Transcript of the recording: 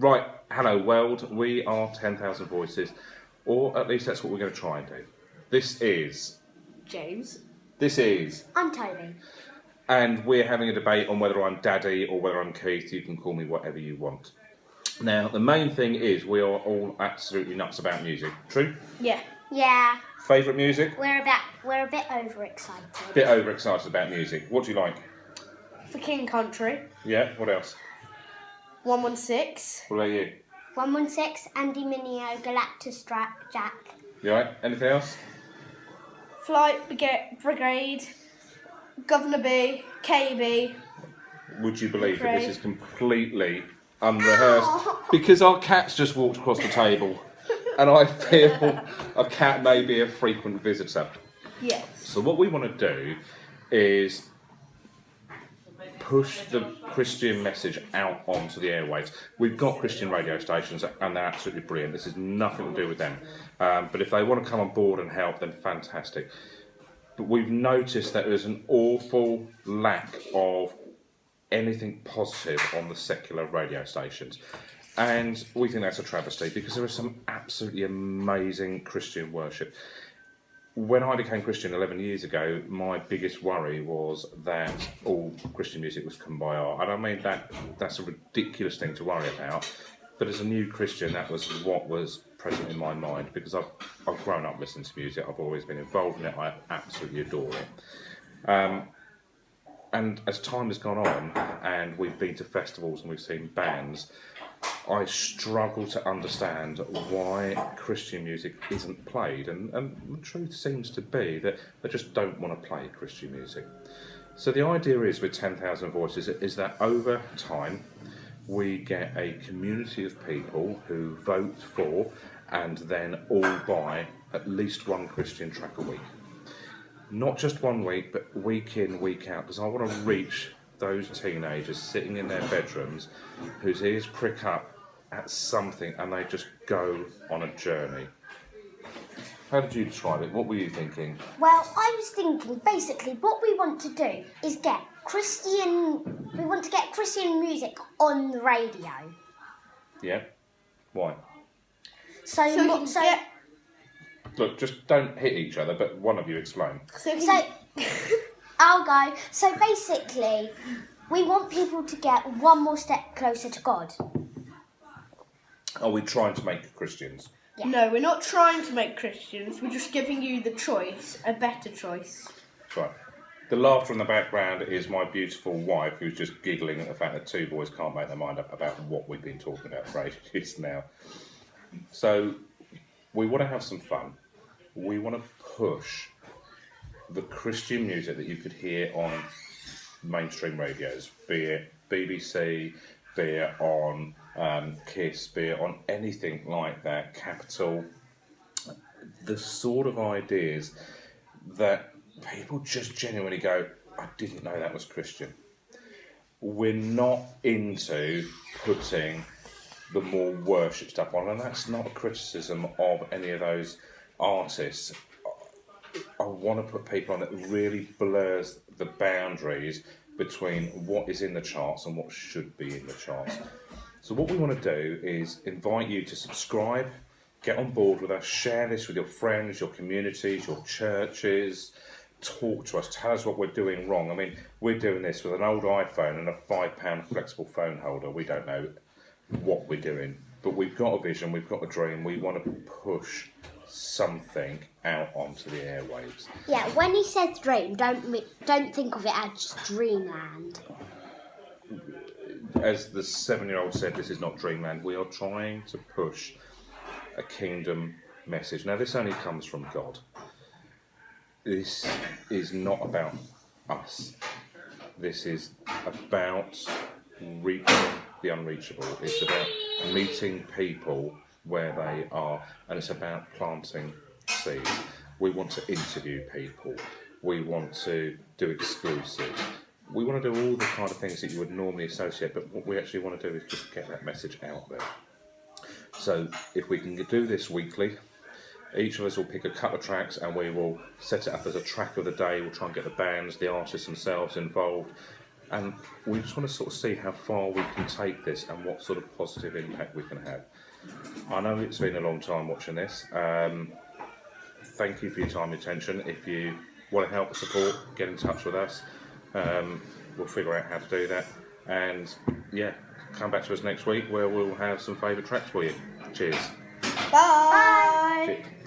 Right, hello world, we are 10,000 Voices, or at least that's what we're going to try and do. This is... James. This is... I'm Toby. And we're having a debate on whether I'm Daddy or whether I'm Keith. You can call me whatever you want. Now, the main thing is we are all absolutely nuts about music. True? Yeah. Yeah, Favourite music? we're a bit overexcited. Bit overexcited about music. What do you like? For King Country. Yeah, what else? 116. What about you? 116, Andy Mineo, Galactus Jack. You alright? Anything else? Flight Brigade. Governor B. KB. Would you believe that this is completely unrehearsed? Because our cat's just walked across the table, and I feel a cat may be a frequent visitor. Yes. So what we want to do is push the Christian message out onto the airwaves. We've got Christian radio stations, and they're absolutely brilliant. This is nothing to do with them. But if they want to come on board and help, then fantastic. But we've noticed that there's an awful lack of anything positive on the secular radio stations. And we think that's a travesty because there is some absolutely amazing Christian worship. When I became Christian 11 years ago, my biggest worry was that all Christian music was come by art. And I mean, that's a ridiculous thing to worry about. But as a new Christian, that was what was present in my mind because I've grown up listening to music. I've always been involved in it. I absolutely adore it. And as time has gone on and we've been to festivals and we've seen bands, I struggle to understand why Christian music isn't played. And the truth seems to be that they just don't want to play Christian music. So the idea is with 10,000 Voices is that over time we get a community of people who vote for and then all buy at least one Christian track a week. Not just 1 week, but week in, week out, because I want to reach those teenagers sitting in their bedrooms whose ears prick up at something and they just go on a journey. How did you describe it? What were you thinking? Well, I was thinking basically what we want to do is get Christian music on the radio. Yeah? Why? So Look, just don't hit each other, but one of you explain. So I'll go. So basically, we want people to get one more step closer to God. Are we trying to make Christians? Yeah. No, we're not trying to make Christians. We're just giving you the choice, a better choice. Right. The laughter in the background is my beautiful wife who's just giggling at the fact that two boys can't make their mind up about what we've been talking about for ages now. So we want to have some fun. We want to push the Christian music that you could hear on mainstream radios, be it BBC, be it on KISS, be it on anything like that, Capital, the sort of ideas that people just genuinely go, I didn't know that was Christian. We're not into putting the more worship stuff on, and that's not a criticism of any of those artists. I want to put people on that really blurs the boundaries between what is in the charts and what should be in the charts. So what we want to do is invite you to subscribe, get on board with us, share this with your friends, your communities, your churches, talk to us, tell us what we're doing wrong. I mean, we're doing this with an old iPhone and a £5 flexible phone holder. We don't know what we're doing, but we've got a vision, we've got a dream, we want to push something out onto the airwaves. Yeah, when he says dream, don't think of it as dreamland. As the 7-year-old said, this is not dreamland. We are trying to push a kingdom message. Now, this only comes from God. This is not about us. This is about reaching the unreachable. It's about meeting people where they are, and it's about planting seeds. We want to interview people. We want to do exclusives. We want to do all the kind of things that you would normally associate, but what we actually want to do is just get that message out there. So if we can do this weekly, each of us will pick a couple of tracks and we will set it up as a track of the day. We'll try and get the bands, the artists themselves involved, and we just want to sort of see how far we can take this and what sort of positive impact we can have. I know it's been a long time watching this. Thank you for your time and attention. If you want to help or support, get in touch with us. We'll figure out how to do that. And yeah, come back to us next week where we'll have some favourite tracks for you. Cheers. Bye. Cheers.